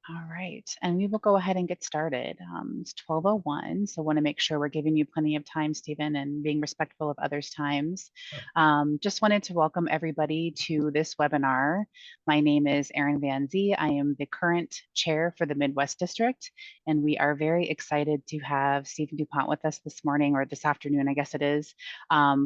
All right, and we will go ahead and get started. It's 12:01, so want to make sure we're giving you plenty of time, Stephen, and being respectful of others' times. Just wanted to welcome everybody to this webinar. My name is Erin Van Zee. I am the current chair for the Midwest District, and we are very excited to have Stephen DuPont with us this morning, or this afternoon, I guess it is,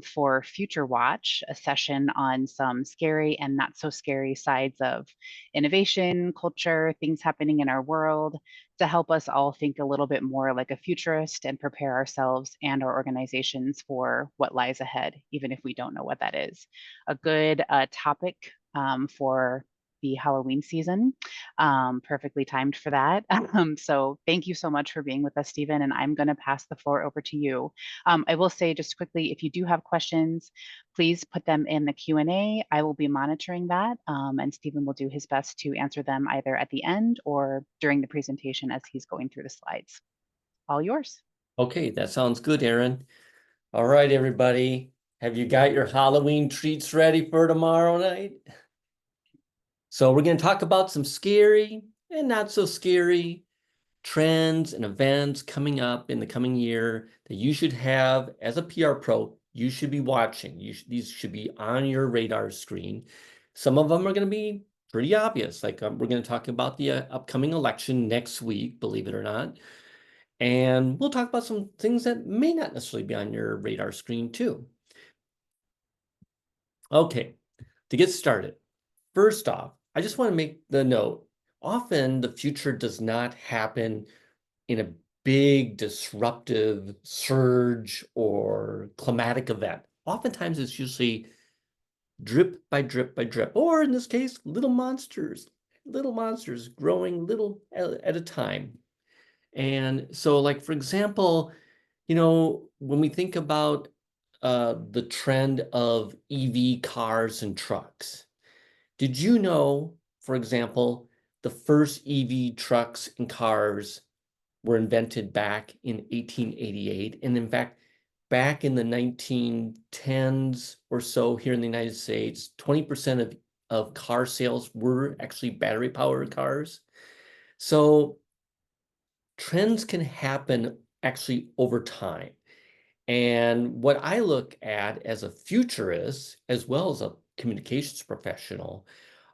for Future Watch, a session on some scary and not so scary sides of innovation, culture, things happening in our world to help us all think a little bit more like a futurist and prepare ourselves and our organizations for what lies ahead, even if we don't know what that is. A good topic for the Halloween season, perfectly timed for that. So thank you so much for being with us, Stephen, and I'm going to pass the floor over to you. I will say just quickly, if you do have questions, please put them in the Q&A. I will be monitoring that, and Stephen will do his best to answer them either at the end or during the presentation as he's going through the slides. All yours. Okay, that sounds good, Erin. All right, everybody. Have you got your Halloween treats ready for tomorrow night? So we're going to talk about some scary and not so scary trends and events coming up in the coming year that you should have as a PR pro. You should be watching. These should be on your radar screen. Some of them are going to be pretty obvious. Like we're going to talk about the upcoming election next week, believe it or not. And we'll talk about some things that may not necessarily be on your radar screen too. Okay, to get started, first off, I just want to make the note, often the future does not happen in a big disruptive surge or climatic event. Oftentimes it's usually drip by drip by drip, or in this case, little monsters growing little at a time. And so, like, for example, when we think about the trend of EV cars and trucks, did you know, for example, the first EV trucks and cars were invented back in 1888? And in fact, back in the 1910s or so here in the United States, 20% of car sales were actually battery-powered cars. So trends can happen actually over time. And what I look at as a futurist, as well as a communications professional,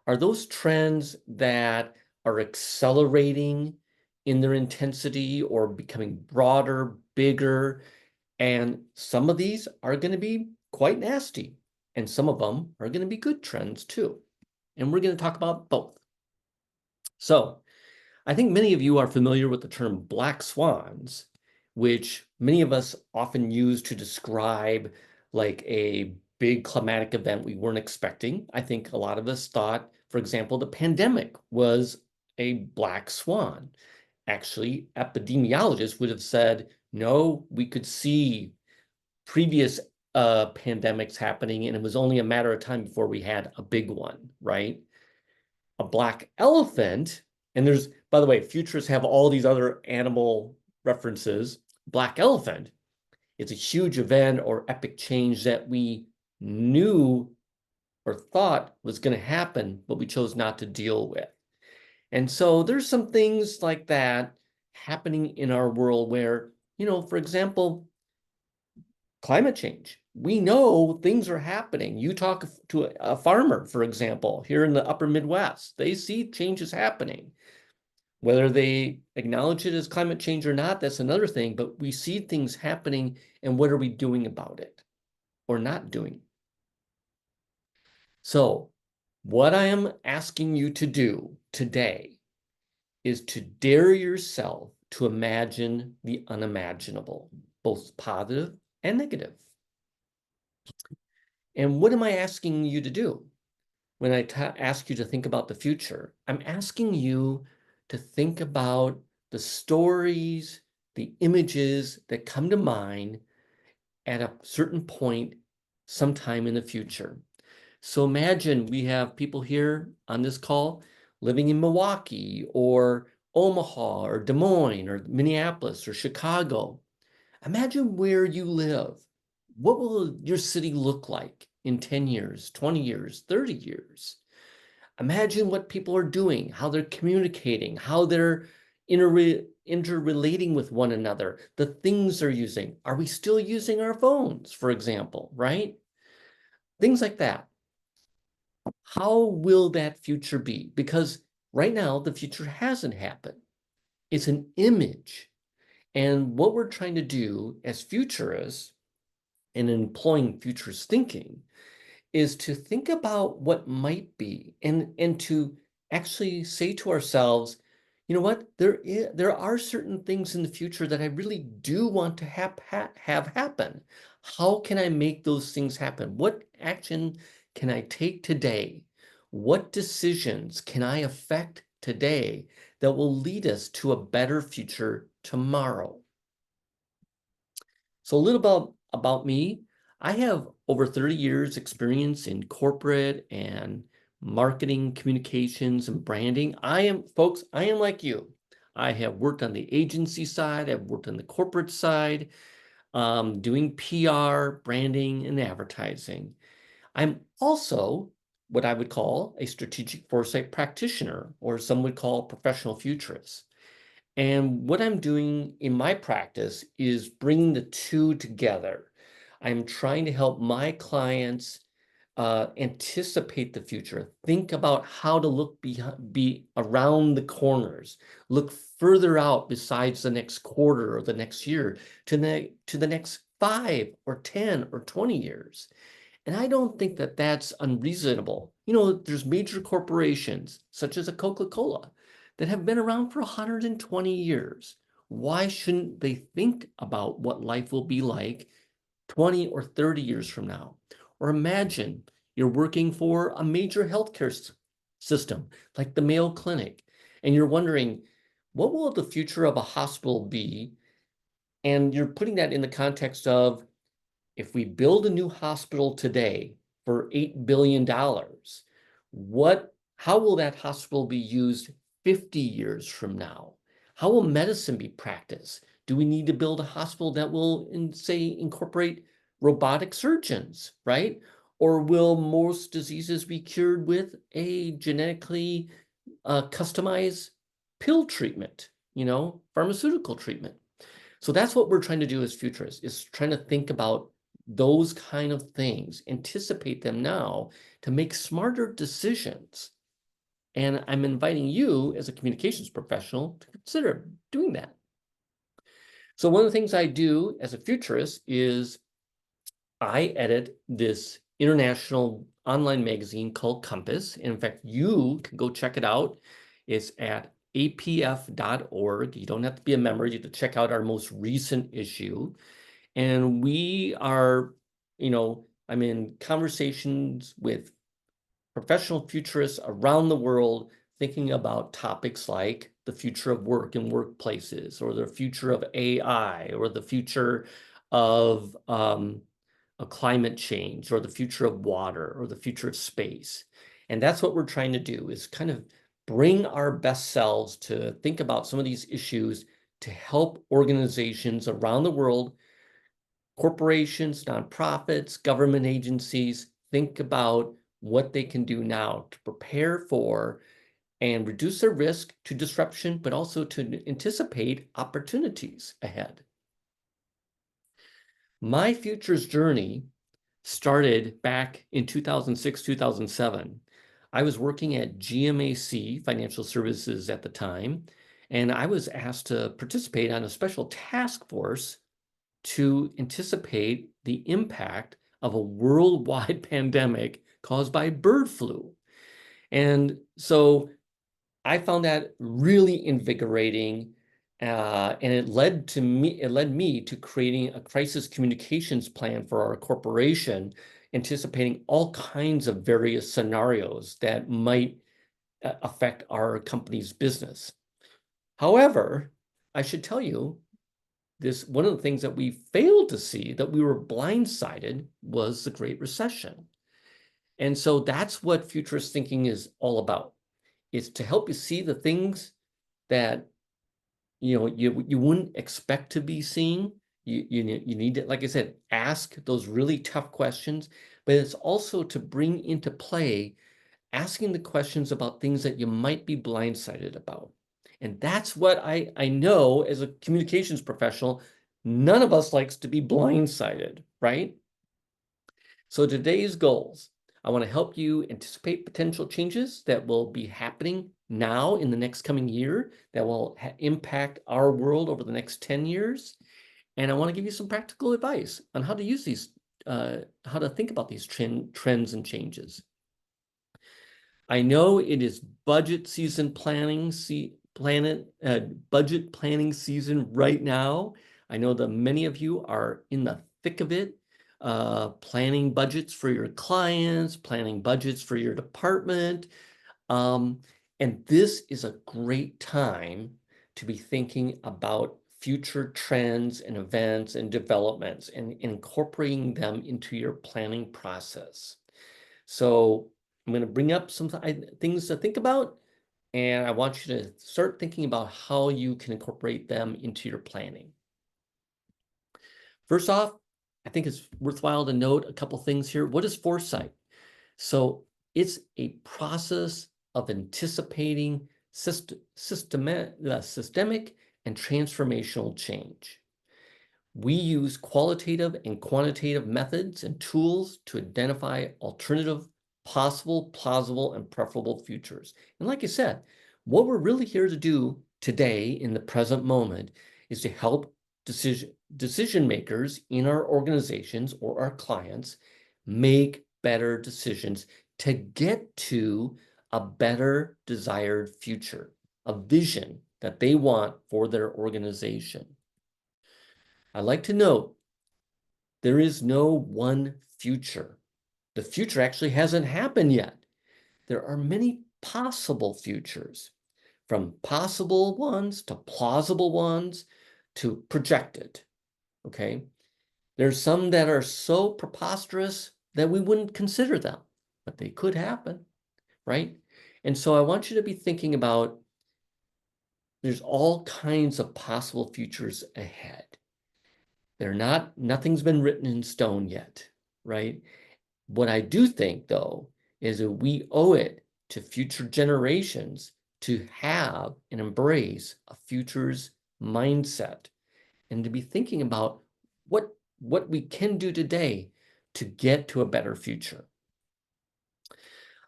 are those trends that are accelerating in their intensity or becoming broader, bigger. And some of these are going to be quite nasty, and some of them are going to be good trends too. And we're going to talk about both. So I think many of you are familiar with the term black swans, which many of us often use to describe like a big climatic event we weren't expecting. I think a lot of us thought, for example, the pandemic was a black swan. Actually, epidemiologists would have said, no, we could see previous pandemics happening, and it was only a matter of time before we had a big one, right? A black elephant, and there's, by the way, futurists have all these other animal references. Black elephant, it's a huge event or epic change that we knew or thought was going to happen, but we chose not to deal with. And so there's some things like that happening in our world where, for example, climate change. We know things are happening. You talk to a farmer, for example, here in the upper Midwest, they see changes happening. Whether they acknowledge it as climate change or not, that's another thing, but we see things happening, and what are we doing about it or not doing? So what I am asking you to do today is to dare yourself to imagine the unimaginable, both positive and negative. And what am I asking you to do? When I ask you to think about the future, I'm asking you to think about the stories, the images that come to mind at a certain point sometime in the future. So imagine we have people here on this call living in Milwaukee or Omaha or Des Moines or Minneapolis or Chicago. Imagine where you live. What will your city look like in 10 years, 20 years, 30 years? Imagine what people are doing, how they're communicating, how they're interrelating with one another, the things they're using. Are we still using our phones, for example, right? Things like that. How will that future be? Because right now, the future hasn't happened. It's an image. And what we're trying to do as futurists and employing futurist thinking is to think about what might be and to actually say to ourselves, you know what, there are certain things in the future that I really do want to have happen. How can I make those things happen? What action can I take today? What decisions can I affect today that will lead us to a better future tomorrow? So a little about me. I have over 30 years experience in corporate and marketing, communications, and branding. Folks, I am like you. I have worked on the agency side, I've worked on the corporate side, doing PR, branding, and advertising. I'm also what I would call a strategic foresight practitioner, or some would call professional futurist. And what I'm doing in my practice is bringing the two together. I'm trying to help my clients anticipate the future, think about how to look be around the corners, look further out besides the next quarter or the next year to the next 5 or 10 or 20 years. And I don't think that that's unreasonable. You know, there's major corporations such as a Coca-Cola that have been around for 120 years. Why shouldn't they think about what life will be like 20 or 30 years from now? Or imagine you're working for a major healthcare system like the Mayo Clinic, and you're wondering, what will the future of a hospital be? And you're putting that in the context of, if we build a new hospital today for $8 billion, how will that hospital be used 50 years from now? How will medicine be practiced? Do we need to build a hospital that will, say, incorporate robotic surgeons, right? Or will most diseases be cured with a genetically customized pill treatment, pharmaceutical treatment? So that's what we're trying to do as futurists, is trying to think about those kind of things, anticipate them now to make smarter decisions. And I'm inviting you as a communications professional to consider doing that. So one of the things I do as a futurist is I edit this international online magazine called Compass. And in fact, you can go check it out. It's at apf.org. You don't have to be a member. You can check out our most recent issue. And we are, I'm in conversations with professional futurists around the world thinking about topics like the future of work and workplaces, or the future of AI, or the future of climate change, or the future of water, or the future of space. And that's what we're trying to do, is kind of bring our best selves to think about some of these issues to help organizations around the world, corporations, nonprofits, government agencies, think about what they can do now to prepare for and reduce their risk to disruption, but also to anticipate opportunities ahead. My futures journey started back in 2006, 2007. I was working at GMAC Financial Services at the time, and I was asked to participate on a special task force to anticipate the impact of a worldwide pandemic caused by bird flu. And so I found that really invigorating, and it led me to creating a crisis communications plan for our corporation, anticipating all kinds of various scenarios that might affect our company's business. However, I should tell you, one of the things that we failed to see, that we were blindsided, was the Great Recession. And so that's what futurist thinking is all about, is to help you see the things that you wouldn't expect to be seeing. You need to, like I said, ask those really tough questions, but it's also to bring into play asking the questions about things that you might be blindsided about. And that's what I know as a communications professional, none of us likes to be blindsided, right? So today's goals, I want to help you anticipate potential changes that will be happening now in the next coming year that will impact our world over the next 10 years. And I want to give you some practical advice on how to use these, how to think about these trends and changes. I know it is budget season budget planning season right now. I know that many of you are in the thick of it, planning budgets for your clients, planning budgets for your department. And this is a great time to be thinking about future trends and events and developments and incorporating them into your planning process. So I'm going to bring up some things to think about, and I want you to start thinking about how you can incorporate them into your planning. First off, I think it's worthwhile to note a couple things here. What is foresight? So it's a process of anticipating systemic and transformational change. We use qualitative and quantitative methods and tools to identify alternative, possible, plausible, and preferable futures. And like I said, what we're really here to do today in the present moment is to help decision makers in our organizations or our clients make better decisions to get to a better desired future, a vision that they want for their organization. I'd like to note there is no one future. The future actually hasn't happened yet. There are many possible futures, from possible ones to plausible ones to projected, okay? There's some that are so preposterous that we wouldn't consider them, but they could happen, right? And so I want you to be thinking about there's all kinds of possible futures ahead. Nothing's been written in stone yet, right? What I do think, though, is that we owe it to future generations to have and embrace a futures mindset and to be thinking about what we can do today to get to a better future.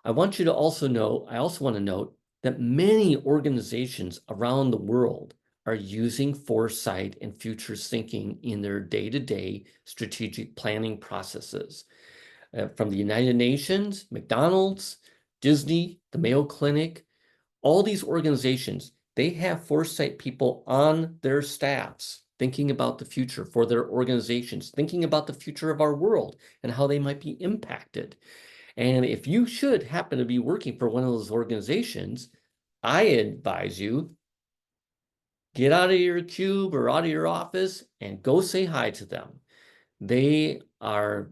I want you to also know, I also want to note that many organizations around the world are using foresight and futures thinking in their day-to-day strategic planning processes. From the United Nations, McDonald's, Disney, the Mayo Clinic, all these organizations, they have foresight people on their staffs thinking about the future for their organizations, thinking about the future of our world and how they might be impacted. And if you should happen to be working for one of those organizations, I advise you, get out of your cube or out of your office and go say hi to them. They are,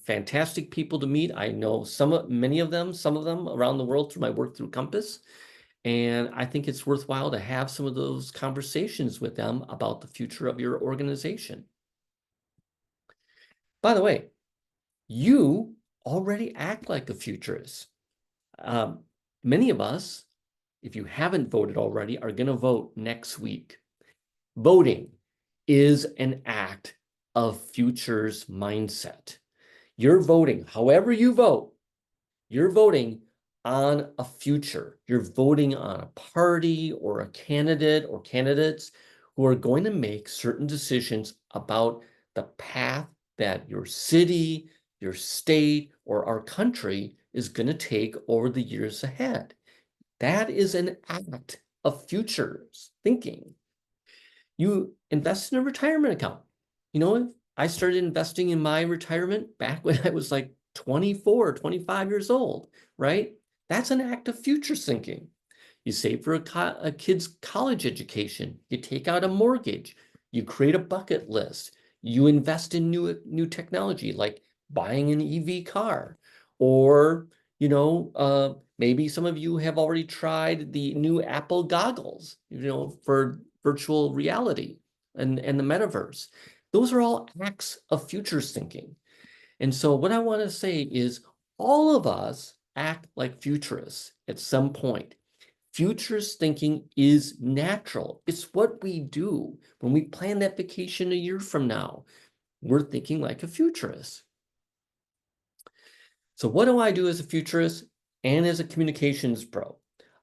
fantastic people to meet. I know some of them around the world through my work through Compass. And I think it's worthwhile to have some of those conversations with them about the future of your organization. By the way, you already act like a futurist. Many of us, if you haven't voted already, are going to vote next week. Voting is an act of futures mindset. You're voting, however you vote, you're voting on a future. You're voting on a party or a candidate or candidates who are going to make certain decisions about the path that your city, your state, or our country is going to take over the years ahead. That is an act of futures thinking. You invest in a retirement account. I started investing in my retirement back when I was like 24, 25 years old, right? That's an act of future thinking. You save for a kid's college education. You take out a mortgage. You create a bucket list. You invest in new technology, like buying an EV car. Or, maybe some of you have already tried the new Apple goggles, for virtual reality and the metaverse. Those are all acts of futures thinking. And so what I want to say is all of us act like futurists at some point. Futurist thinking is natural. It's what we do when we plan that vacation a year from now. We're thinking like a futurist. So what do I do as a futurist and as a communications pro?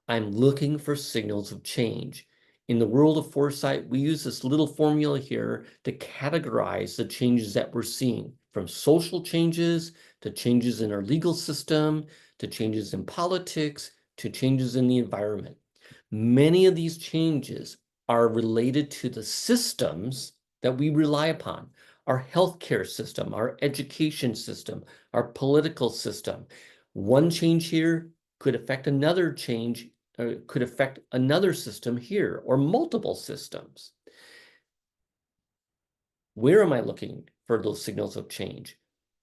I'm looking for signals of change. In the world of foresight, we use this little formula here to categorize the changes that we're seeing, from social changes to changes in our legal system, to changes in politics, to changes in the environment. Many of these changes are related to the systems that we rely upon, our healthcare system, our education system, our political system. One change here could affect another change, could affect another system here, or multiple systems. Where am I looking for those signals of change?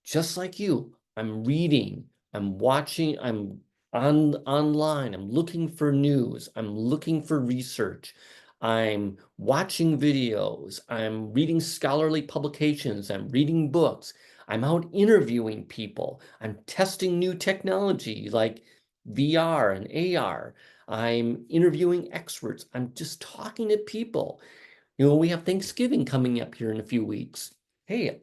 Just like you, I'm reading, I'm watching, I'm online, I'm looking for news, I'm looking for research, I'm watching videos, I'm reading scholarly publications, I'm reading books, I'm out interviewing people, I'm testing new technology like VR and AR, I'm interviewing experts, I'm just talking to people. We have Thanksgiving coming up here in a few weeks. Hey,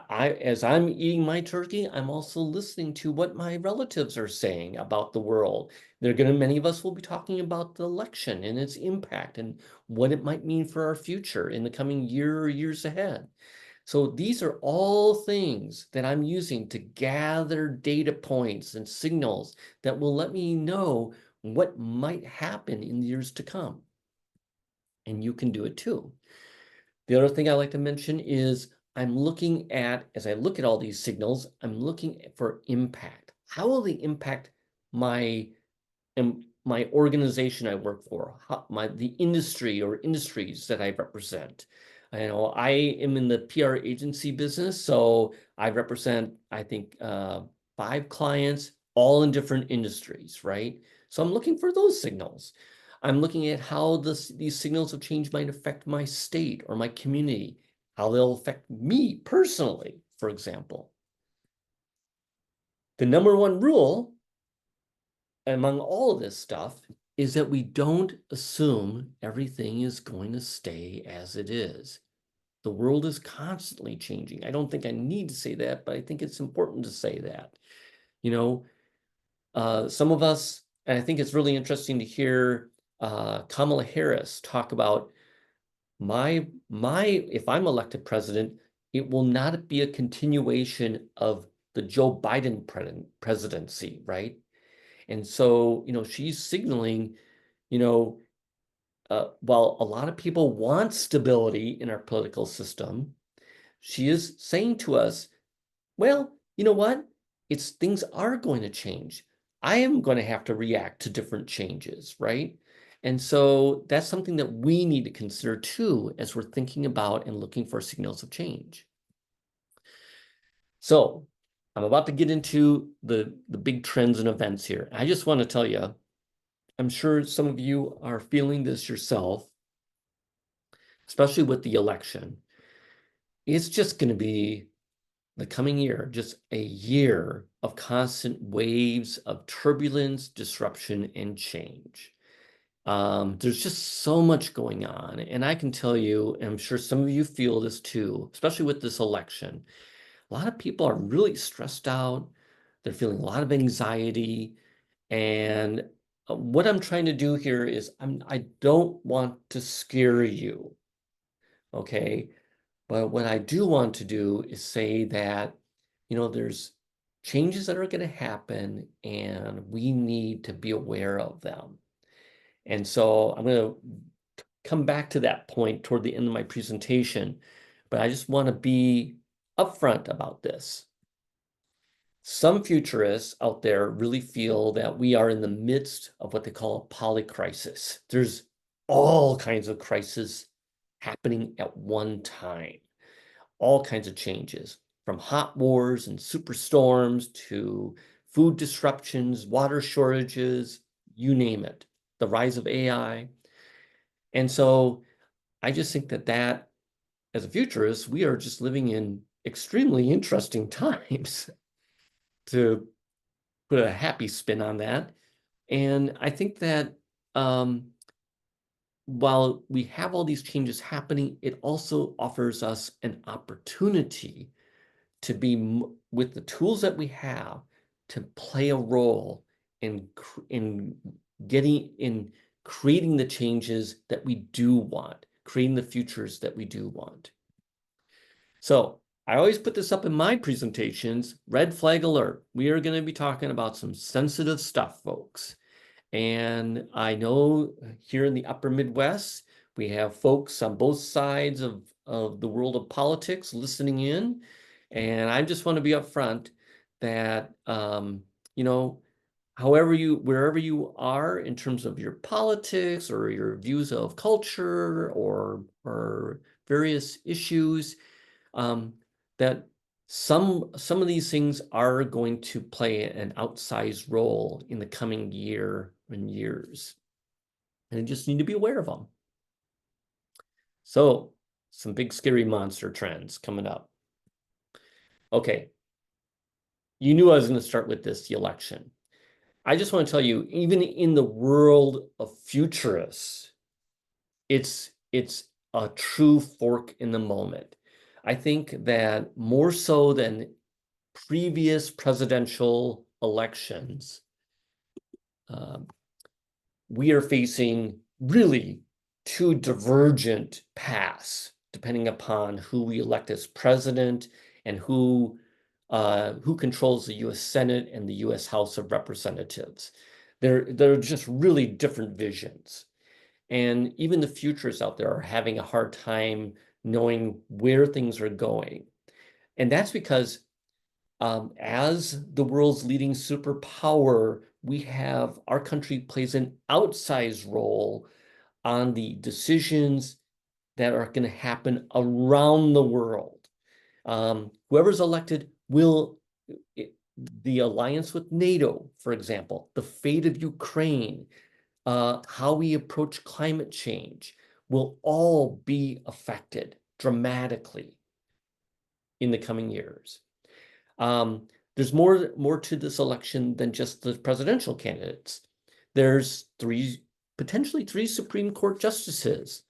as I'm eating my turkey, I'm also listening to what my relatives are saying about the world. Many of us will be talking about the election and its impact and what it might mean for our future in the coming year or years ahead. So these are all things that I'm using to gather data points and signals that will let me know what might happen in the years to come. And you can do it too. The other thing I like to mention is I'm looking at, as I look at all these signals, I'm looking for impact. How will they impact my my organization I work for, the industry or industries that I represent? I am in the PR agency business, so I represent, I think, 5 clients, all in different industries, right? So I'm looking for those signals. I'm looking at how these signals of change might affect my state or my community, how they'll affect me personally, for example. The number one rule among all of this stuff is that we don't assume everything is going to stay as it is. The world is constantly changing. I don't think I need to say that, but I think it's important to say that. Some of us, and I think it's really interesting to hear Kamala Harris talk about if I'm elected president, it will not be a continuation of the Joe Biden presidency, right? And so, she's signaling, while a lot of people want stability in our political system, she is saying to us, well, you know what? Things are going to change. I am going to have to react to different changes, right? And so that's something that we need to consider too as we're thinking about and looking for signals of change. So I'm about to get into the big trends and events here. I just want to tell you, I'm sure some of you are feeling this yourself, especially with the election. It's just going to be the coming year, just a year of constant waves of turbulence, disruption, and change. There's just so much going on. And I can tell you, and I'm sure some of you feel this too, especially with this election. A lot of people are really stressed out. They're feeling a lot of anxiety. And what I'm trying to do here is I don't want to scare you, okay? But what I do want to do is say that, there's changes that are going to happen and we need to be aware of them. And so I'm going to come back to that point toward the end of my presentation, but I just want to be upfront about this. Some futurists out there really feel that we are in the midst of what they call a polycrisis. There's all kinds of crises happening at one time, all kinds of changes, from hot wars and superstorms to food disruptions, water shortages, you name it, the rise of AI. And so I just think that as a futurist, we are just living in extremely interesting times to put a happy spin on that. And I think that while we have all these changes happening, it also offers us an opportunity to be, with the tools that we have, to play a role in creating the changes that we do want, creating the futures that we do want. So I always put this up in my presentations, red flag alert. We are going to be talking about some sensitive stuff, folks. And I know here in the upper Midwest, we have folks on both sides of the world of politics listening in. And I just want to be upfront that, you know, wherever you are in terms of your politics or your views of culture or various issues, that some of these things are going to play an outsized role in the coming year and years. And you just need to be aware of them. So some big scary monster trends coming up. Okay. You knew I was going to start with this, the election. I just want to tell you, even in the world of futurists, it's a true fork in the moment. I think that more so than previous presidential elections, we are facing really two divergent paths, depending upon who we elect as president and who controls the U.S. Senate and the U.S. House of Representatives. They're just really different visions. And even the futurists out there are having a hard time knowing where things are going. And that's because as the world's leading superpower, our country plays an outsized role on the decisions that are going to happen around the world. Whoever's elected the alliance with NATO, for example, the fate of Ukraine, how we approach climate change will all be affected dramatically in the coming years. There's more to this election than just the presidential candidates. There's potentially three Supreme Court justices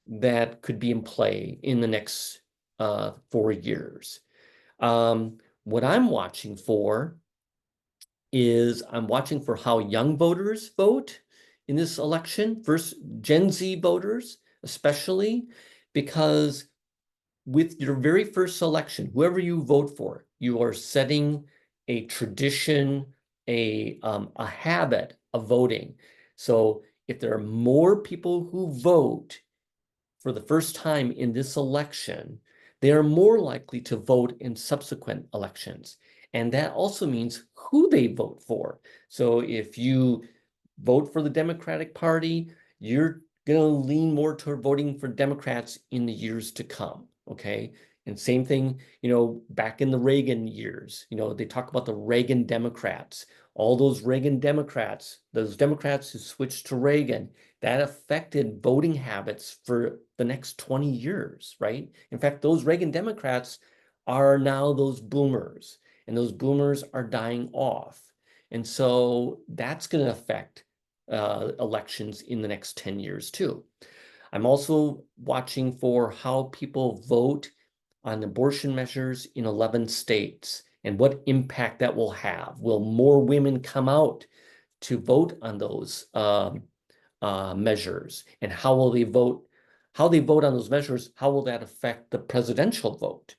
that could be in play in the next 4 years. What I'm watching for is how young voters vote in this election, first Gen Z voters, especially, because with your very first election, whoever you vote for, you are setting a tradition, a habit of voting. So if there are more people who vote for the first time in this election, they are more likely to vote in subsequent elections. And that also means who they vote for. So if you vote for the Democratic Party, you're going to lean more toward voting for Democrats in the years to come. Okay. And same thing, back in the Reagan years, they talk about the Reagan Democrats, all those Reagan Democrats, those Democrats who switched to Reagan, that affected voting habits for the next 20 years, right? In fact, those Reagan Democrats are now those boomers, and those boomers are dying off. And so that's going to affect elections in the next 10 years too. I'm also watching for how people vote on abortion measures in 11 states and what impact that will have. Will more women come out to vote on those measures? And how will they vote? How they vote on those measures, how will that affect the presidential vote?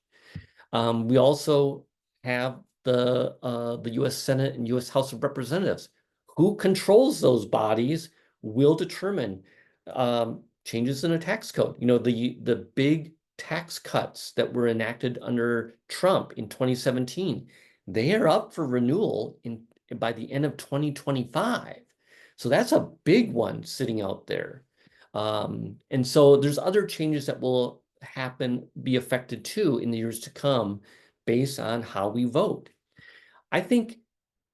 We also have the U.S. Senate and U.S. House of Representatives. Who controls those bodies will determine changes in the tax code. The big tax cuts that were enacted under Trump in 2017, they are up for renewal by the end of 2025. So that's a big one sitting out there. And so there's other changes that will be affected too in the years to come based on how we vote. I think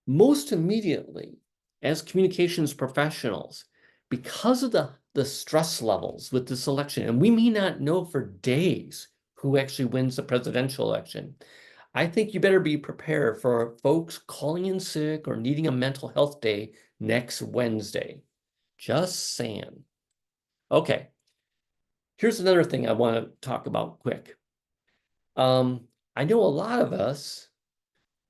most immediately, as communications professionals, because of the stress levels with this election, and we may not know for days who actually wins the presidential election, I think you better be prepared for folks calling in sick or needing a mental health day next Wednesday. Just saying. Okay, here's another thing I want to talk about quick. I know a lot of us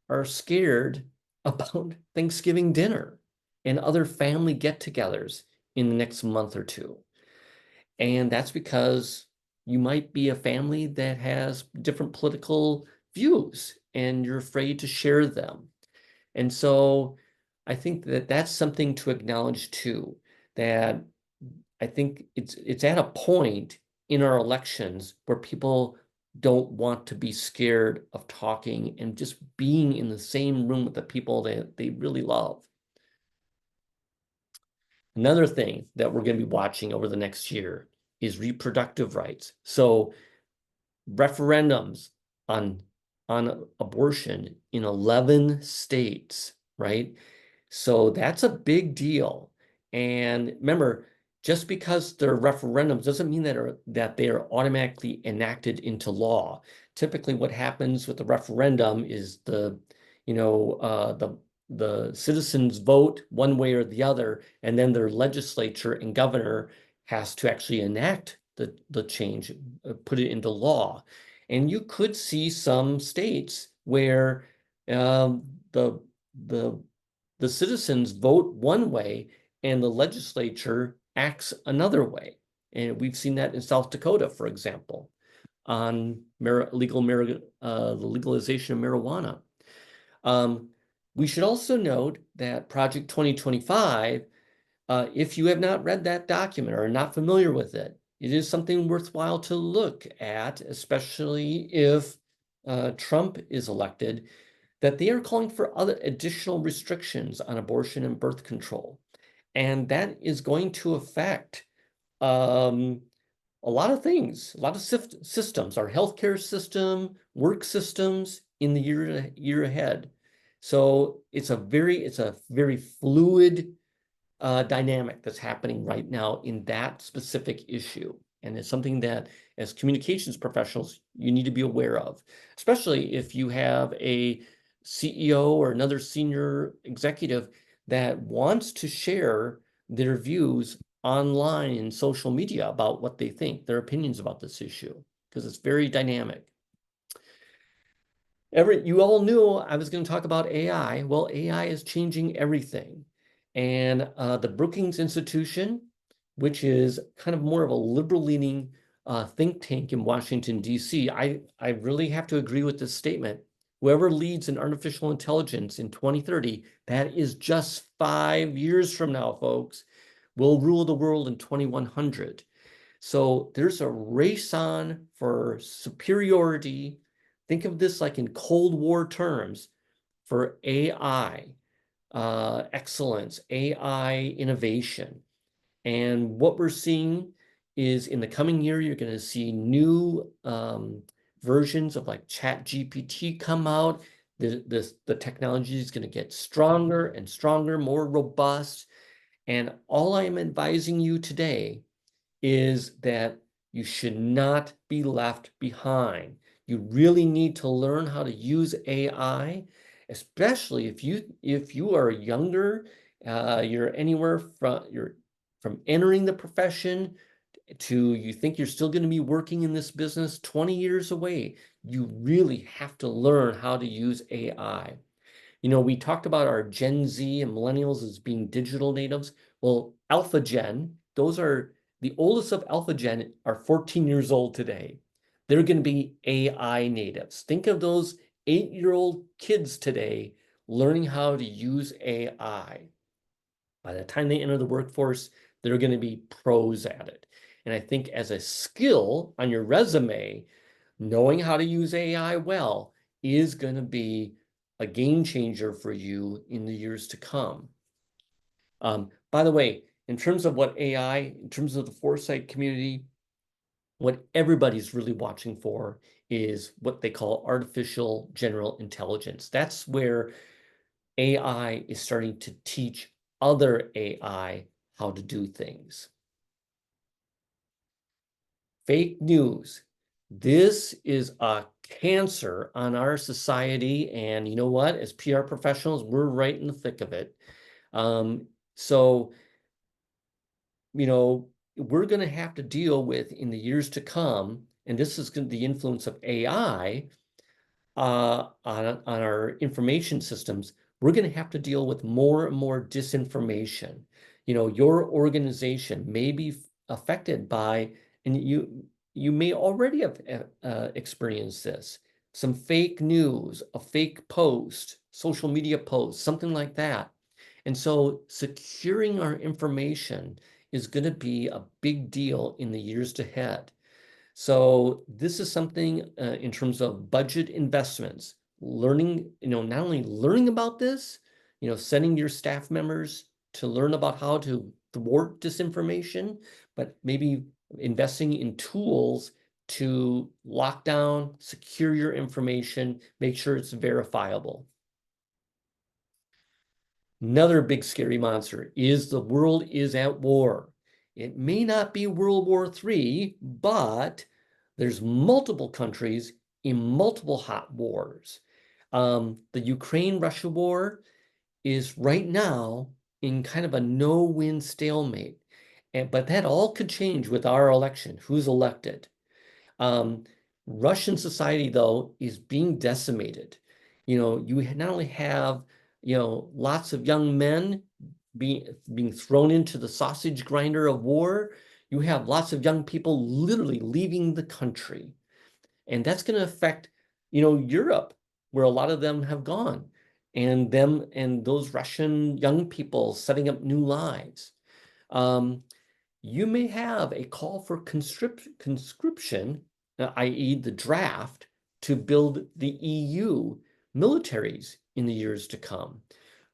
are scared about Thanksgiving dinner and other family get-togethers in the next month or two. And that's because you might be a family that has different political views and you're afraid to share them. And so I think that that's something to acknowledge too, that I think it's at a point in our elections where people don't want to be scared of talking and just being in the same room with the people that they really love. Another thing that we're going to be watching over the next year is reproductive rights. So referendums on abortion in 11 states, right? So that's a big deal. And remember, just because they're referendums doesn't mean that they are automatically enacted into law. Typically, what happens with the referendum is the citizens vote one way or the other, and then their legislature and governor has to actually enact the change, put it into law. And you could see some states where the citizens vote one way and the legislature acts another way. And we've seen that in South Dakota, for example, on the legalization of marijuana. We should also note that Project 2025, if you have not read that document or are not familiar with it, it is something worthwhile to look at, especially if Trump is elected, that they are calling for other additional restrictions on abortion and birth control. And that is going to affect a lot of things, a lot of systems, our healthcare system, work systems in the year ahead. So it's a very fluid dynamic that's happening right now in that specific issue. And it's something that as communications professionals, you need to be aware of, especially if you have a CEO or another senior executive that wants to share their views online and social media about what they think, their opinions about this issue, because it's very dynamic. You all knew I was going to talk about AI. Well, AI is changing everything. And the Brookings Institution, which is kind of more of a liberal-leaning think tank in Washington, D.C., I really have to agree with this statement. Whoever leads in artificial intelligence in 2030, that is just 5 years from now, folks, will rule the world in 2100. So there's a race on for superiority. Think of this like in Cold War terms for AI excellence, AI innovation. And what we're seeing is in the coming year, you're going to see new versions of like ChatGPT come out. The technology is going to get stronger and stronger, more robust. And all I am advising you today is that you should not be left behind. You really need to learn how to use AI, especially if you are younger, you're anywhere from entering the profession to you think you're still going to be working in this business 20 years away. You really have to learn how to use AI. You know, we talked about our Gen Z and millennials as being digital natives. Well, Alpha Gen, those are the oldest of Alpha Gen are 14 years old today. They're going to be AI natives. Think of those 8-year-old kids today learning how to use AI. By the time they enter the workforce, they're going to be pros at it. And I think as a skill on your resume, knowing how to use AI well is going to be a game changer for you in the years to come. By the way, in terms of what AI, in terms of the foresight community, what everybody's really watching for is what they call artificial general intelligence. That's where AI is starting to teach other AI how to do things. Fake news. This is a cancer on our society. And you know what? As PR professionals, we're right in the thick of it. So, we're going to have to deal with in the years to come, and this is going to the influence of AI on our information systems. We're going to have to deal with more and more disinformation. Your organization may be affected by, and you may already have experienced this, some fake news, a fake post, social media post, something like that. And so securing our information is going to be a big deal in the years ahead. So this is something in terms of budget investments, learning, not only learning about this, sending your staff members to learn about how to thwart disinformation, but maybe investing in tools to lock down, secure your information, make sure it's verifiable. Another big scary monster is the world is at war. It may not be World War III, but there's multiple countries in multiple hot wars. The Ukraine-Russia war is right now in kind of a no-win stalemate. But that all could change with our election, who's elected. Russian society, though, is being decimated. You not only have, lots of young men being thrown into the sausage grinder of war, you have lots of young people literally leaving the country. And that's going to affect, Europe, where a lot of them have gone, and those Russian young people setting up new lives. You may have a call for conscription, i.e. the draft, to build the EU militaries in the years to come.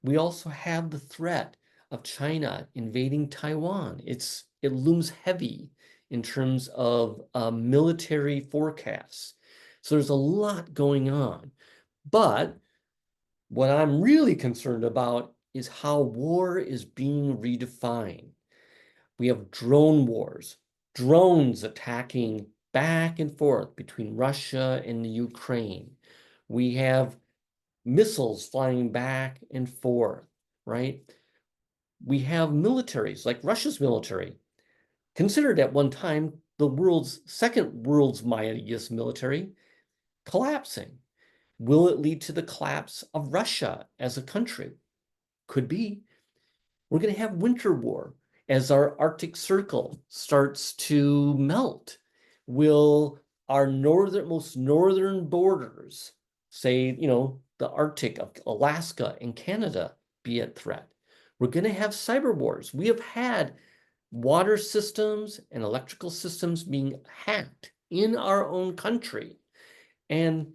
We also have the threat of China invading Taiwan. It looms heavy in terms of military forecasts. So there's a lot going on. But what I'm really concerned about is how war is being redefined. We have drone wars, drones attacking back and forth between Russia and the Ukraine. We have missiles flying back and forth, right? We have militaries like Russia's military, considered at one time the second world's mightiest military, collapsing. Will it lead to the collapse of Russia as a country? Could be. We're going to have winter war as our Arctic Circle starts to melt. Will our most northern borders, say, the Arctic of Alaska and Canada, be at threat? We're going to have cyber wars. We have had water systems and electrical systems being hacked in our own country. And,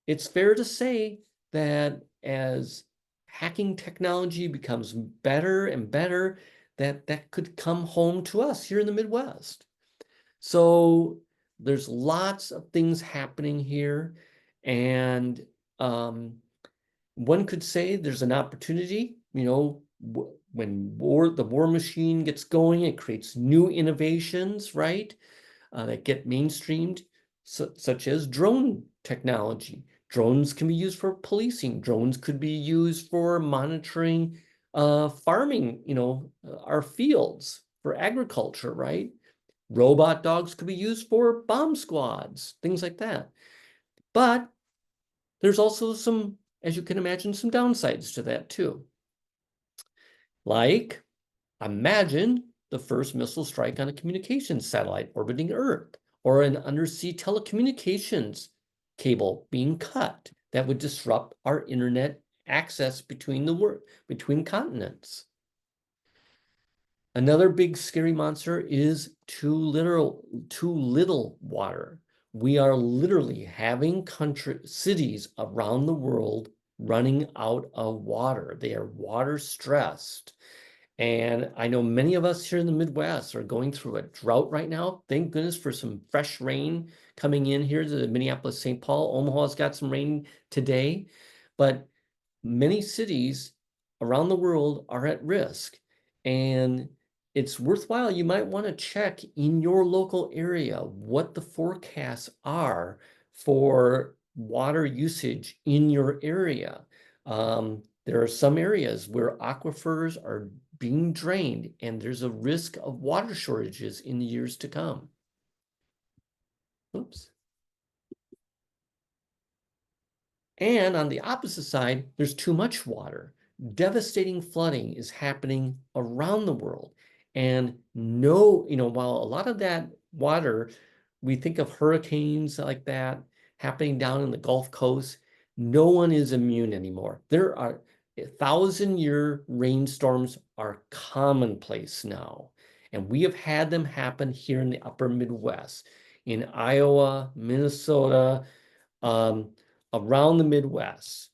it's fair to say that as hacking technology becomes better and better, that could come home to us here in the Midwest. So there's lots of things happening here. And one could say there's an opportunity, when the war machine gets going, it creates new innovations, right? That get mainstreamed, such as drone technology. Drones can be used for policing. Drones could be used for monitoring farming, our fields for agriculture, right? Robot dogs could be used for bomb squads, things like that. But there's also some, as you can imagine, some downsides to that too. Like, imagine the first missile strike on a communications satellite orbiting Earth, or an undersea telecommunications cable being cut. That would disrupt our internet access between continents. Another big scary monster is too little water. We are literally having cities around the world running out of water. They are water stressed. And I know many of us here in the Midwest are going through a drought right now. Thank goodness for some fresh rain coming in here to Minneapolis, St. Paul. Omaha's got some rain today, but many cities around the world are at risk. And it's worthwhile. You might want to check in your local area what the forecasts are for water usage in your area. There are some areas where aquifers are being drained, and there's a risk of water shortages in the years to come. Oops. And on the opposite side, there's too much water. Devastating flooding is happening around the world. And while a lot of that water, we think of hurricanes like that happening down in the Gulf Coast, no one is immune anymore. There are 1,000-year rainstorms are commonplace now. And we have had them happen here in the upper Midwest, in Iowa, Minnesota, around the Midwest,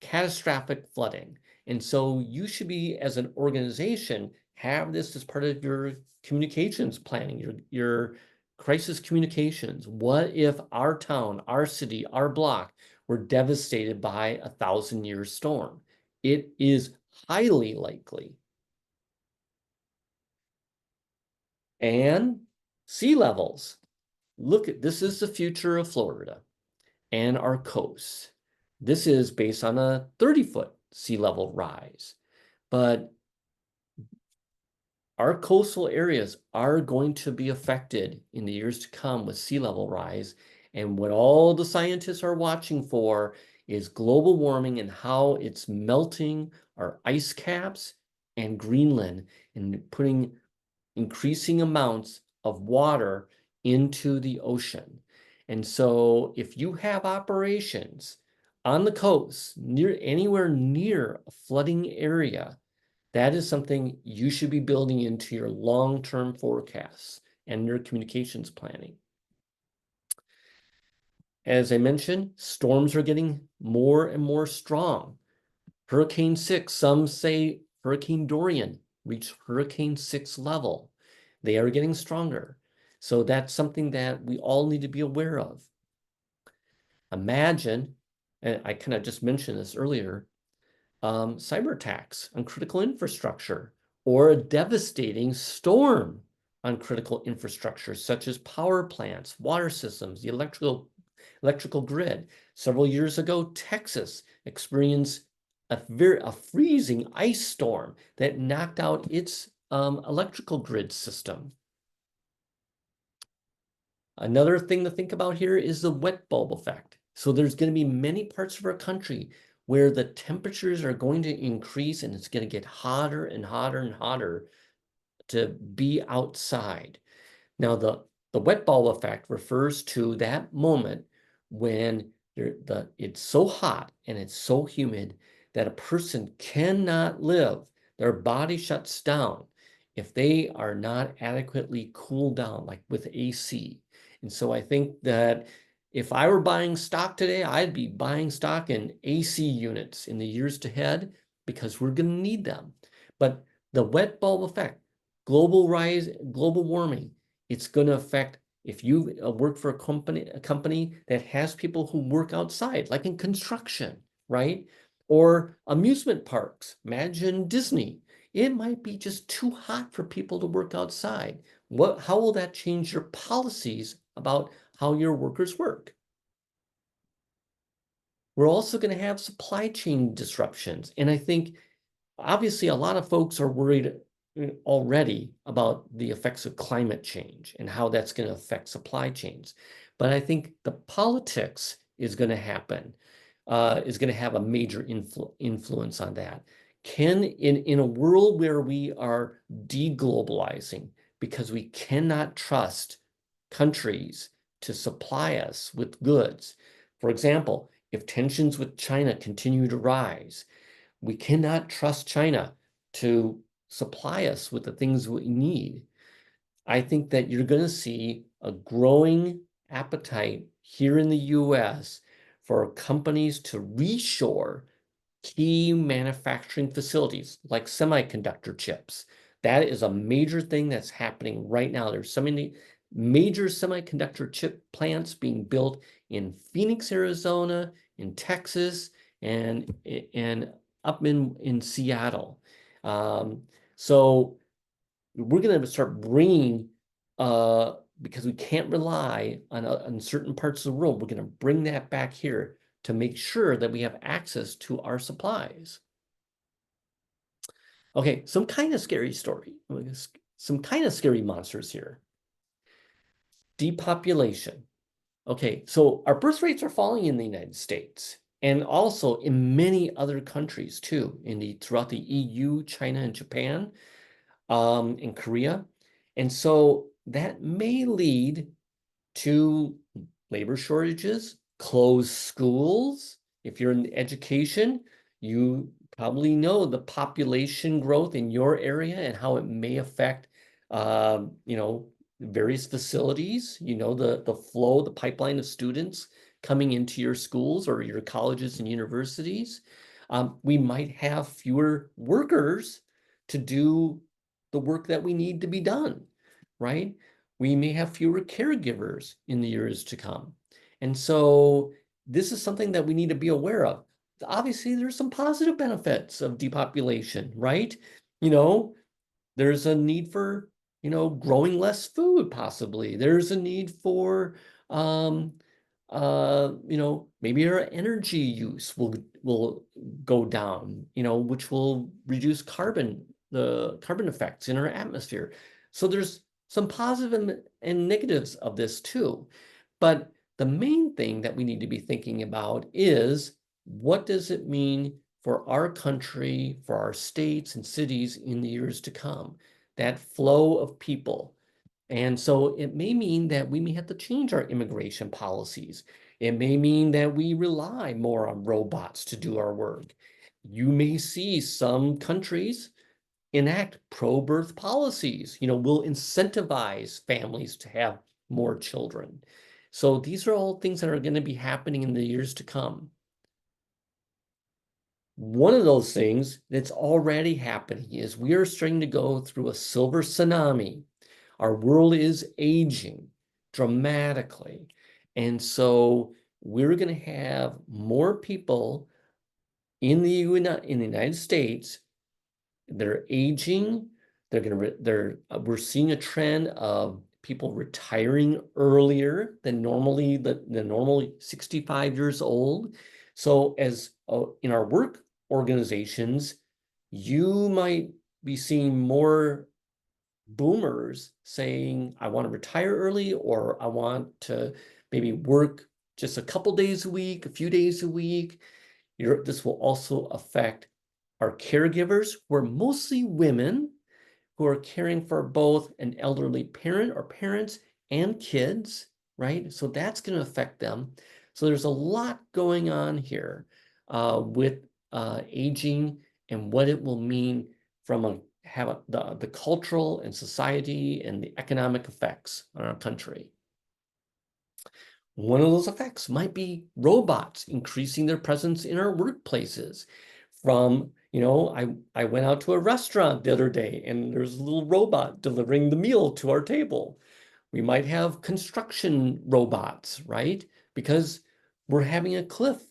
catastrophic flooding. And so you should be, as an organization, have this as part of your communications planning, your crisis communications. What if our town, our city, our block were devastated by a 1,000-year storm? It is highly likely. And sea levels. This is the future of Florida and our coasts. This is based on a 30-foot sea level rise. But our coastal areas are going to be affected in the years to come with sea level rise. And what all the scientists are watching for is global warming and how it's melting our ice caps and Greenland and putting increasing amounts of water into the ocean. And so if you have operations on the coast, anywhere near a flooding area, that is something you should be building into your long-term forecasts and your communications planning. As I mentioned, storms are getting more and more strong. Hurricane 6, some say Hurricane Dorian reached Hurricane 6 level. They are getting stronger. So that's something that we all need to be aware of. Imagine, and I kind of just mentioned this earlier, cyber attacks on critical infrastructure or a devastating storm on critical infrastructure, such as power plants, water systems, the electrical grid. Several years ago, Texas experienced a freezing ice storm that knocked out its electrical grid system. Another thing to think about here is the wet bulb effect. So there's going to be many parts of our country where the temperatures are going to increase and it's going to get hotter and hotter and hotter to be outside. Now, the wet bulb effect refers to that moment when it's so hot and it's so humid that a person cannot live. Their body shuts down if they are not adequately cooled down, like with AC. And so I think that if I were buying stock today, I'd be buying stock in AC units in the years ahead because we're going to need them. But the wet bulb effect, global warming, it's going to affect if you work for a company that has people who work outside, like in construction, right? Or amusement parks. Imagine Disney. It might be just too hot for people to work outside. How will that change your policies about how your workers work? We're also going to have supply chain disruptions. And I think obviously a lot of folks are worried already about the effects of climate change and how that's going to affect supply chains. But I think the politics is going to happen, is going to have a major influence on that. In a world where we are deglobalizing because we cannot trust countries to supply us with goods. For example, if tensions with China continue to rise, we cannot trust China to supply us with the things we need. I think that you're going to see a growing appetite here in the US for companies to reshore key manufacturing facilities like semiconductor chips. That is a major thing that's happening right now. There's so many major semiconductor chip plants being built in Phoenix, Arizona, in Texas, and up in Seattle. So we're going to start bringing because we can't rely on certain parts of the world, we're going to bring that back here to make sure that we have access to our supplies. Okay, some kind of scary story, some kind of scary monsters here. Depopulation. Okay, so our birth rates are falling in the United States and also in many other countries too, throughout the EU, China, and Japan, in Korea. And so that may lead to labor shortages, closed schools. If you're in education, you probably know the population growth in your area and how it may affect, various facilities, the flow, the pipeline of students coming into your schools or your colleges and universities. We might have fewer workers to do the work that we need to be done, right? We may have fewer caregivers in the years to come. And so this is something that we need to be aware of. Obviously, there's some positive benefits of depopulation, right? There's a need for, growing less food, possibly. There's a need for, maybe our energy use will go down, which will reduce the carbon effects in our atmosphere. So there's some positive and negatives of this too. But the main thing that we need to be thinking about is, what does it mean for our country, for our states and cities in the years to come? That flow of people. And so it may mean that we may have to change our immigration policies. It may mean that we rely more on robots to do our work. You may see some countries enact pro-birth policies, will incentivize families to have more children. So these are all things that are going to be happening in the years to come. One of those things that's already happening is we are starting to go through a silver tsunami. Our world is aging dramatically. And so we're going to have more people in the United States. They're aging. We're seeing a trend of people retiring earlier than normally, the normal 65 years old. So as in our work organizations, you might be seeing more boomers saying, I want to retire early, or I want to maybe work just a couple days a week, a few days a week. This will also affect our caregivers, who are mostly women who are caring for both an elderly parent or parents and kids, right? So that's going to affect them. So there's a lot going on here with aging and what it will mean from the cultural and society and the economic effects on our country. One of those effects might be robots increasing their presence in our workplaces. I went out to a restaurant the other day and there's a little robot delivering the meal to our table. We might have construction robots, right? Because we're having a cliff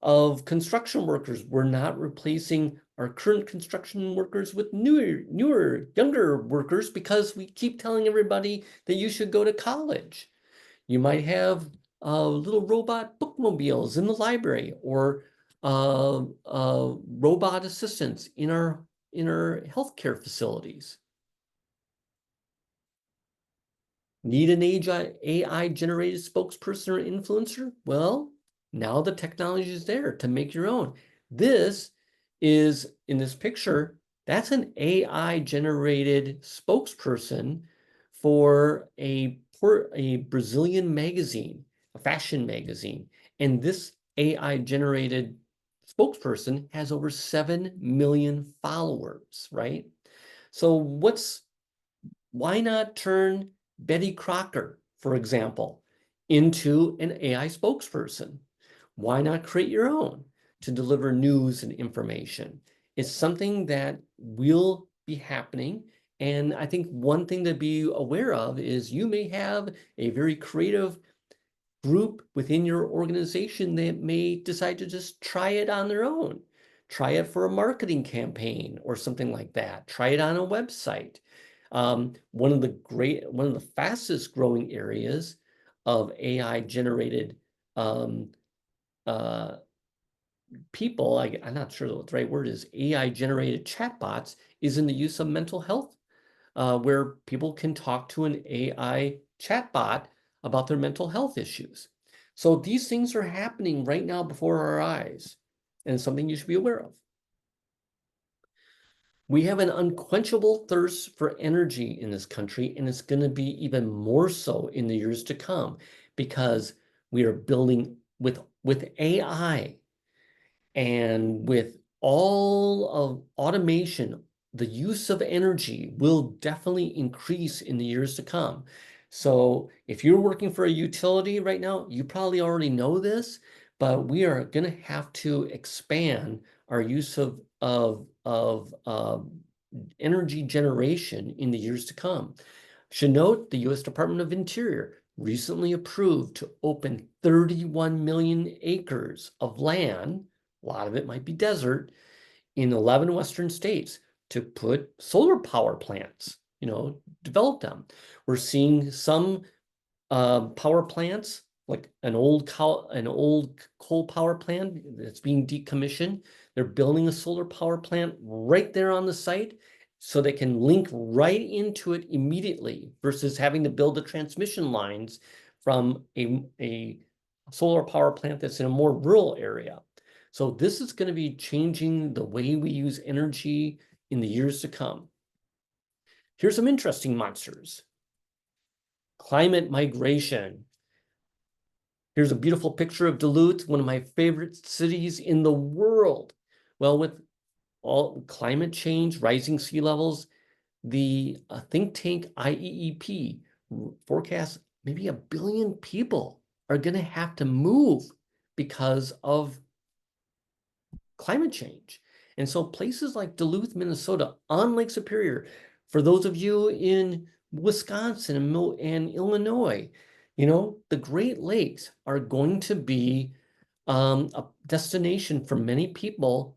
of construction workers. We're not replacing our current construction workers with newer, younger workers because we keep telling everybody that you should go to college. You might have little robot bookmobiles in the library, or robot assistants in our healthcare facilities. Need an AI-generated spokesperson or influencer? Well, now the technology is there to make your own. This is, in this picture, that's an AI-generated spokesperson for a Brazilian magazine, a fashion magazine. And this AI-generated spokesperson has over 7 million followers, right? So why not turn Betty Crocker, for example, into an AI spokesperson? Why not create your own to deliver news and information? It's something that will be happening. And I think one thing to be aware of is you may have a very creative group within your organization that may decide to just try it on their own. Try it for a marketing campaign or something like that. Try it on a website. One of the fastest growing areas of AI generated people, I'm not sure what the right word is, AI generated chatbots is in the use of mental health, where people can talk to an AI chatbot about their mental health issues. So these things are happening right now before our eyes, and it's something you should be aware of. We have an unquenchable thirst for energy in this country, and it's going to be even more so in the years to come because we are building with AI and with all of automation. The use of energy will definitely increase in the years to come. So if you're working for a utility right now, you probably already know this, but we are going to have to expand our use of energy generation in the years to come. Should note the U.S. Department of Interior recently approved to open 31 million acres of land, a lot of it might be desert, in 11 Western states to put solar power plants, develop them. We're seeing some power plants, like an old coal power plant that's being decommissioned. They're building a solar power plant right there on the site so they can link right into it immediately versus having to build the transmission lines from a solar power plant that's in a more rural area. So this is going to be changing the way we use energy in the years to come. Here's some interesting monsters. Climate migration. Here's a beautiful picture of Duluth, one of my favorite cities in the world. Well, with all climate change, rising sea levels, the think tank IEEP forecasts maybe 1 billion people are going to have to move because of climate change. And so places like Duluth, Minnesota, on Lake Superior, for those of you in Wisconsin and Illinois, the Great Lakes are going to be a destination for many people,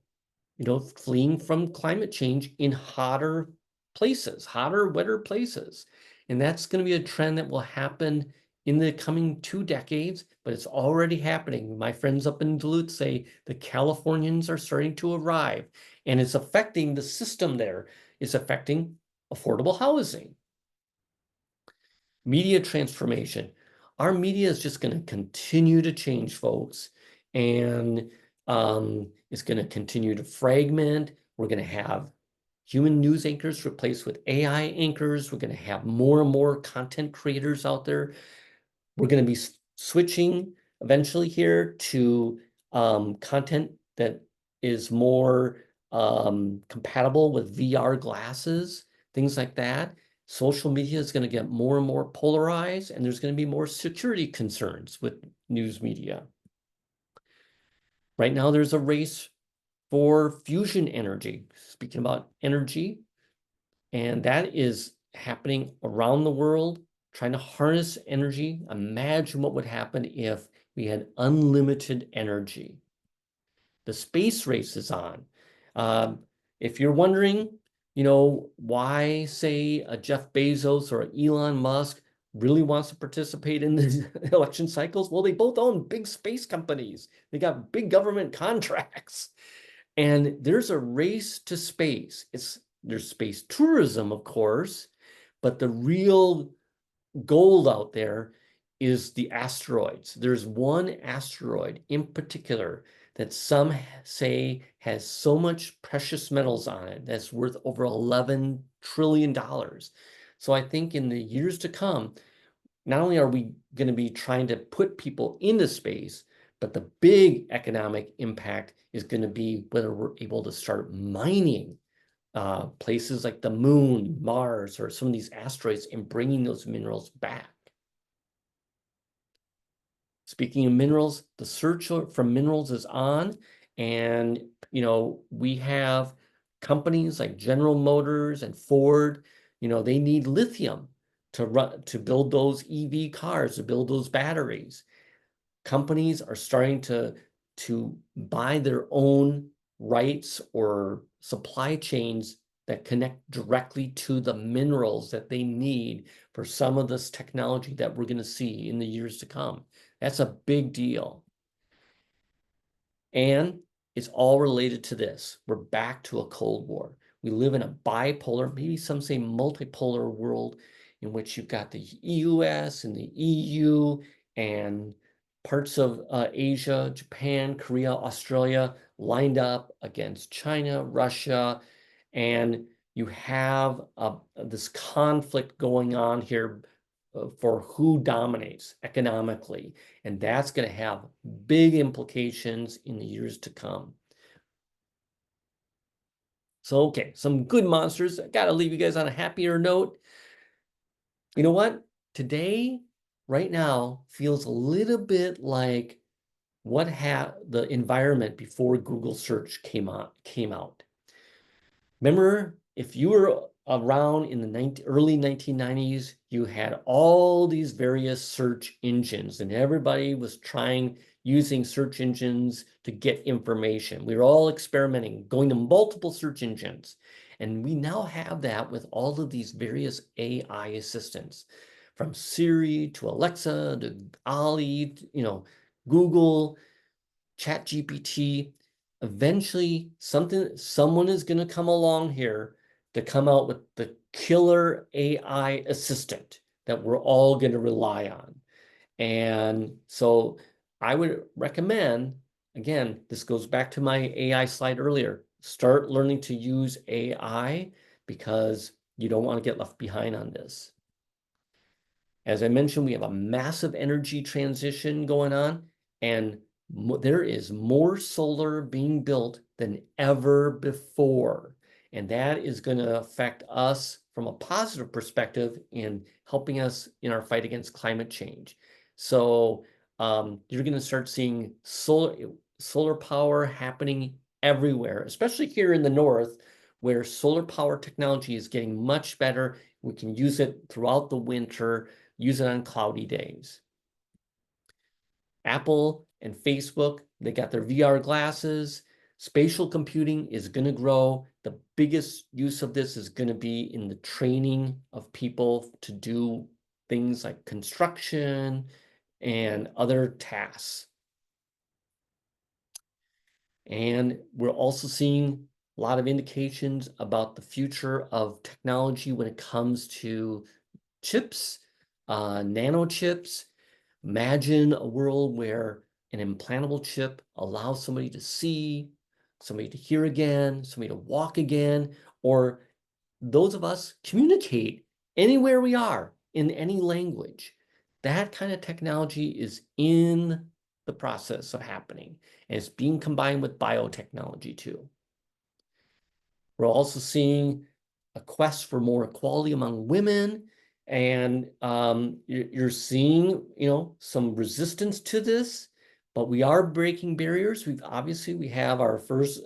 fleeing from climate change in hotter places, hotter, wetter places. And that's going to be a trend that will happen in the coming 2 decades, but it's already happening. My friends up in Duluth say the Californians are starting to arrive, and it's affecting the system there. It's affecting affordable housing. Media transformation. Our media is just going to continue to change, folks, and it's going to continue to fragment. We're going to have human news anchors replaced with AI anchors. We're going to have more and more content creators out there. We're going to be switching eventually here to content that is more compatible with VR glasses, things like that. Social media is going to get more and more polarized, and there's going to be more security concerns with news media. Right now, there's a race for fusion energy, speaking about energy, and that is happening around the world, trying to harness energy. Imagine what would happen if we had unlimited energy. The space race is on. If you're wondering, why, say, a Jeff Bezos or Elon Musk really wants to participate in the election cycles, well, they both own big space companies. They got big government contracts. And there's a race to space. There's space tourism, of course, but the real gold out there is the asteroids. There's one asteroid in particular that some say has so much precious metals on it that's worth over $11 trillion. So I think in the years to come, not only are we going to be trying to put people into space, but the big economic impact is going to be whether we're able to start mining places like the moon, Mars, or some of these asteroids and bringing those minerals back. Speaking of minerals, the search for minerals is on, and we have companies like General Motors and Ford. They need lithium to build those EV cars, to build those batteries. Companies are starting to buy their own rights or supply chains that connect directly to the minerals that they need for some of this technology that we're going to see in the years to come. That's a big deal. And it's all related to this. We're back to a Cold War. We live in a bipolar, maybe some say multipolar world in which you've got the US and the EU and parts of Asia, Japan, Korea, Australia lined up against China, Russia, and you have this conflict going on here for who dominates economically. And that's going to have big implications in the years to come. So, okay, some good monsters. I got to leave you guys on a happier note. You know what? Today, right now, feels a little bit like what the environment before Google search came out. Remember, if you were around in the early 1990s, you had all these various search engines, and everybody was using search engines to get information. We were all experimenting, going to multiple search engines. And we now have that with all of these various AI assistants, from Siri to Alexa to Ali, Google, ChatGPT. Eventually, someone is going to come along here to come out with the killer AI assistant that we're all going to rely on. And so I would recommend, again, this goes back to my AI slide earlier, start learning to use AI because you don't want to get left behind on this. As I mentioned, we have a massive energy transition going on, and there is more solar being built than ever before. And that is going to affect us from a positive perspective in helping us in our fight against climate change. So you're going to start seeing solar power happening everywhere, especially here in the north, where solar power technology is getting much better. We can use it throughout the winter, use it on cloudy days. Apple and Facebook, they got their VR glasses. Spatial computing is going to grow. The biggest use of this is going to be in the training of people to do things like construction and other tasks. And we're also seeing a lot of indications about the future of technology when it comes to chips, nanochips. Imagine a world where an implantable chip allows somebody to see, somebody to hear again, somebody to walk again, or those of us communicate anywhere we are in any language. That kind of technology is in the process of happening, and it's being combined with biotechnology too. We're also seeing a quest for more equality among women, and you're seeing, some resistance to this, but we are breaking barriers. We have our first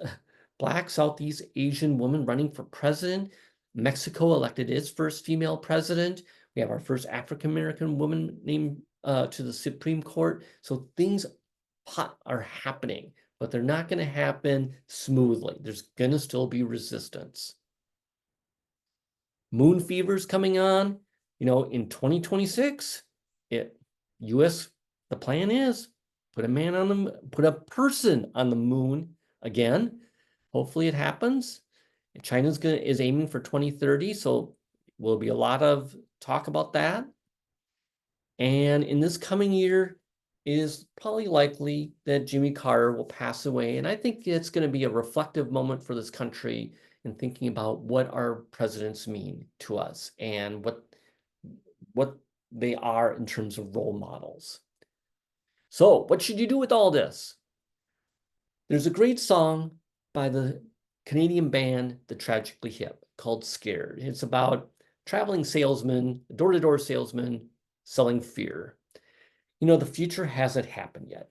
Black Southeast Asian woman running for president. Mexico elected its first female president. We have our first African American woman named to the Supreme Court. So things are happening, but they're not going to happen smoothly. There's going to still be resistance. Moon fever is coming on. In 2026, the plan is put a person on the moon again. Hopefully it happens. China is aiming for 2030, so will be a lot of talk about that. And in this coming year, it is probably likely that Jimmy Carter will pass away. And I think it's going to be a reflective moment for this country in thinking about what our presidents mean to us and what they are in terms of role models. So what should you do with all this? There's a great song by the Canadian band The Tragically Hip called Scared. It's about traveling salesman, door-to-door salesman selling fear. The future hasn't happened yet.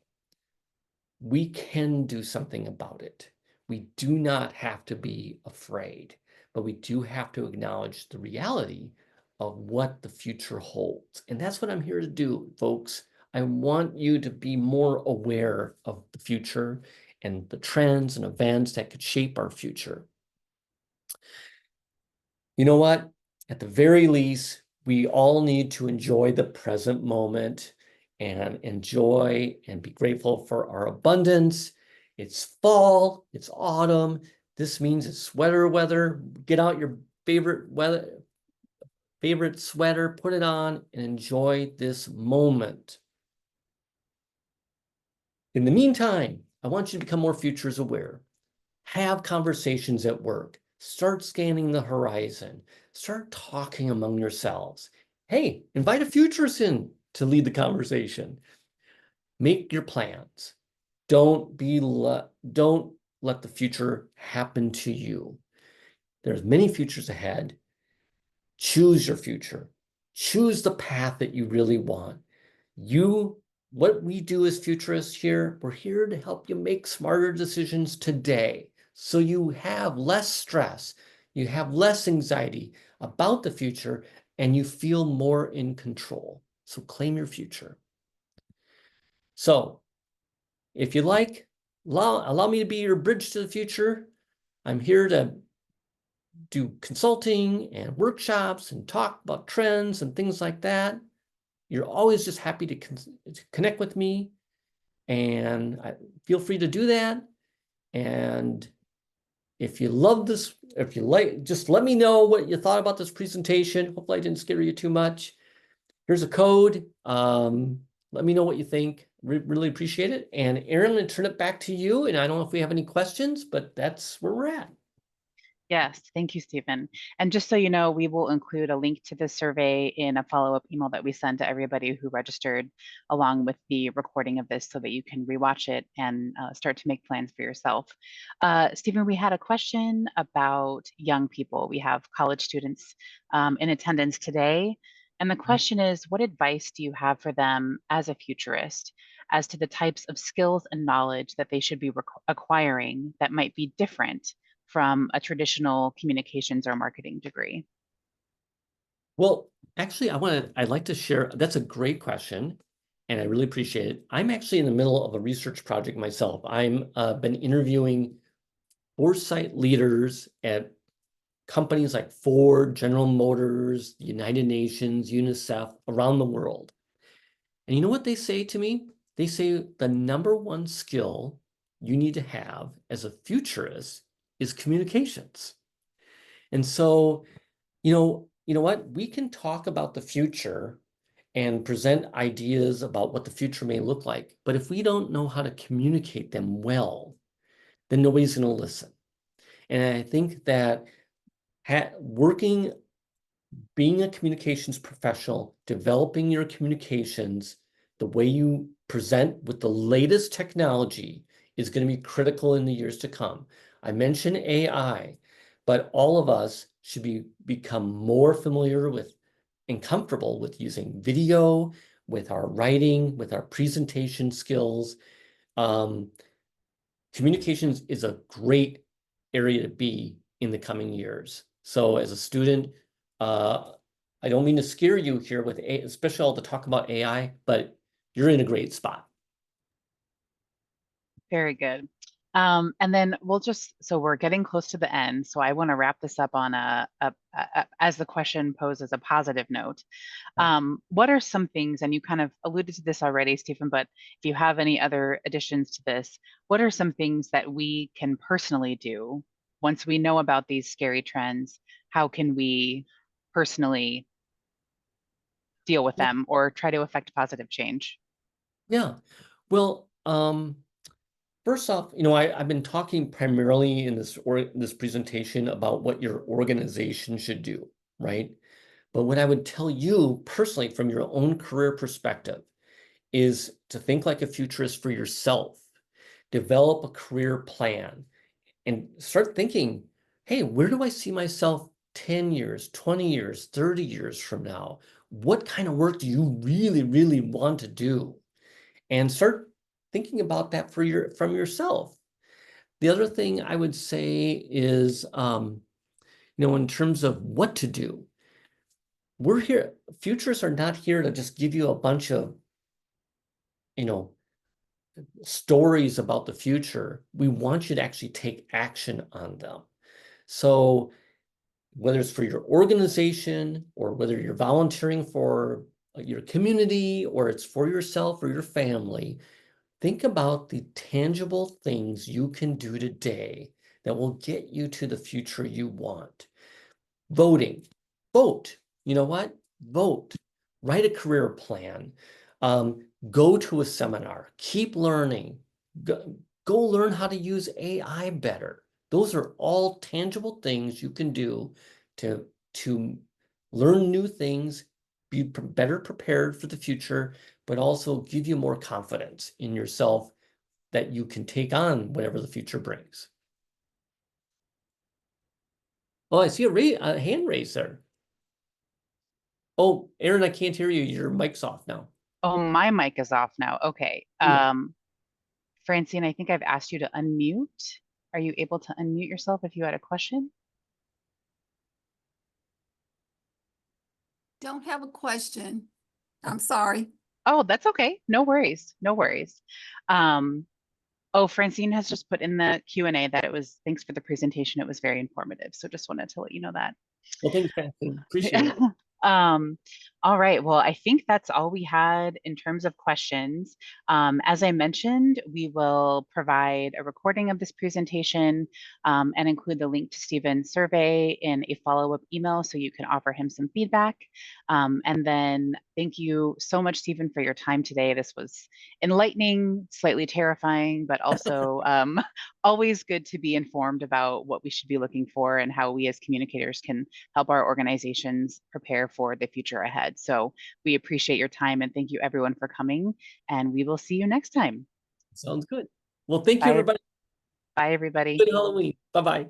We can do something about it. We do not have to be afraid, but we do have to acknowledge the reality of what the future holds. And that's what I'm here to do, folks. I want you to be more aware of the future and the trends and events that could shape our future. You know what? At the very least, we all need to enjoy the present moment and enjoy and be grateful for our abundance. It's fall, it's autumn. This means it's sweater weather. Get out your favorite sweater, put it on, and enjoy this moment. In the meantime, I want you to become more futures aware. Have conversations at work. Start scanning the horizon. Start talking among yourselves. Hey, invite a futurist in to lead the conversation. Make your plans. Don't let the future happen to you. There's many futures ahead. Choose your future. Choose the path that you really want. What we do as futurists here, we're here to help you make smarter decisions today. So you have less stress, you have less anxiety about the future, and you feel more in control. So claim your future. So if you like, allow me to be your bridge to the future. I'm here to do consulting and workshops and talk about trends and things like that. You're always just happy to connect with me, and feel free to do that. And if you love this, if you like, just let me know what you thought about this presentation. Hopefully I didn't scare you too much. Here's a code. Let me know what you think. Really appreciate it. And Erin, I'm going to turn it back to you. And I don't know if we have any questions, but that's where we're at. Yes, thank you, Stephen. And just so you know, we will include a link to this survey in a follow-up email that we send to everybody who registered, along with the recording of this so that you can rewatch it and start to make plans for yourself. Stephen, we had a question about young people. We have college students in attendance today. And the question is, what advice do you have for them as a futurist as to the types of skills and knowledge that they should be acquiring that might be different from a traditional communications or marketing degree? Well, actually, I'd like to share. That's a great question, and I really appreciate it. I'm actually in the middle of a research project myself. I'm been interviewing foresight leaders at companies like Ford, General Motors, the United Nations, UNICEF, around the world. And you know what they say to me? They say the number one skill you need to have as a futurist is communications. And so, you know what? We can talk about the future and present ideas about what the future may look like. But if we don't know how to communicate them well, then nobody's going to listen. And I think that working, being a communications professional, developing your communications, the way you present with the latest technology is going to be critical in the years to come. I mentioned AI, but all of us should become more familiar with and comfortable with using video, with our writing, with our presentation skills. Communications is a great area to be in the coming years. So as a student, I don't mean to scare you here with especially all the talk about AI, but you're in a great spot. Very good. And then so we're getting close to the end. So I want to wrap this up on as the question poses a positive note. What are some things, and you kind of alluded to this already, Stephen, but if you have any other additions to this, what are some things that we can personally do once we know about these scary trends? How can we personally deal with them or try to affect positive change? Yeah. Well, first off, I've been talking primarily in this presentation about what your organization should do, right? But what I would tell you personally from your own career perspective is to think like a futurist for yourself. Develop a career plan and start thinking, hey, where do I see myself 10 years, 20 years, 30 years from now? What kind of work do you really, really want to do? And start thinking about that from yourself. The other thing I would say is, in terms of what to do, we're here, futurists are not here to just give you a bunch of, stories about the future. We want you to actually take action on them. So whether it's for your organization or whether you're volunteering for your community or it's for yourself or your family, think about the tangible things you can do today that will get you to the future you want. Voting, vote. You know what? Vote. Write a career plan. Go to a seminar. Keep learning. Go learn how to use AI better. Those are all tangible things you can do to learn new things, be better prepared for the future, but also give you more confidence in yourself that you can take on whatever the future brings. Oh, I see a hand raise there. Oh, Aaron, I can't hear you. Your mic's off now. Oh, my mic is off now. Okay. Yeah. Francine, I think I've asked you to unmute. Are you able to unmute yourself if you had a question? Don't have a question. I'm sorry. Oh, that's okay. No worries. No worries. Oh, Francine has just put in the Q&A that thanks for the presentation. It was very informative. So just wanted to let you know that. Well, thanks, Francine. Appreciate it. All right. Well, I think that's all we had in terms of questions. As I mentioned, we will provide a recording of this presentation and include the link to Stephen's survey in a follow-up email so you can offer him some feedback. And then thank you so much, Stephen, for your time today. This was enlightening, slightly terrifying, but also always good to be informed about what we should be looking for and how we as communicators can help our organizations prepare for the future ahead. So we appreciate your time and thank you everyone for coming, and we will see you next time. Sounds good. Well, thank you, Bye, everybody. bye everybody. Good Halloween. Bye-bye.